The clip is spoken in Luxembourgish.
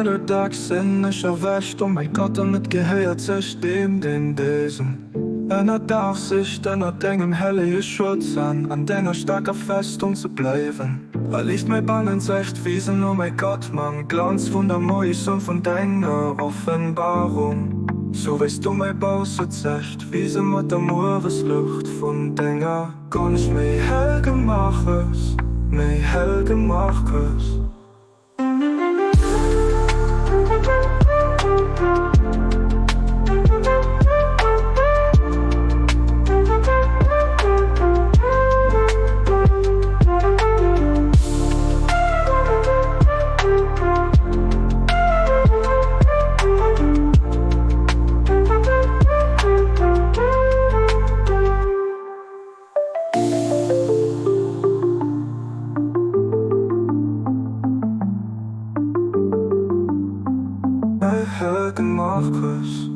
Dag sinn ich erwächt, oh mein Gott, damit geheiert sech dem den Desen. Ennner darf sich dennner degem helle Schutz an denger starker Festung zu bleiben. Weil ich mei Bannen secht wiesen, oh mein Gott, man Glanz vun der Mois und von deiner Offenbarung. So weist du mei Bau so zecht, wiese mat der Moereslucht von denger Gonch méi hell gemachers, méi hell gemachers. Helge Markus.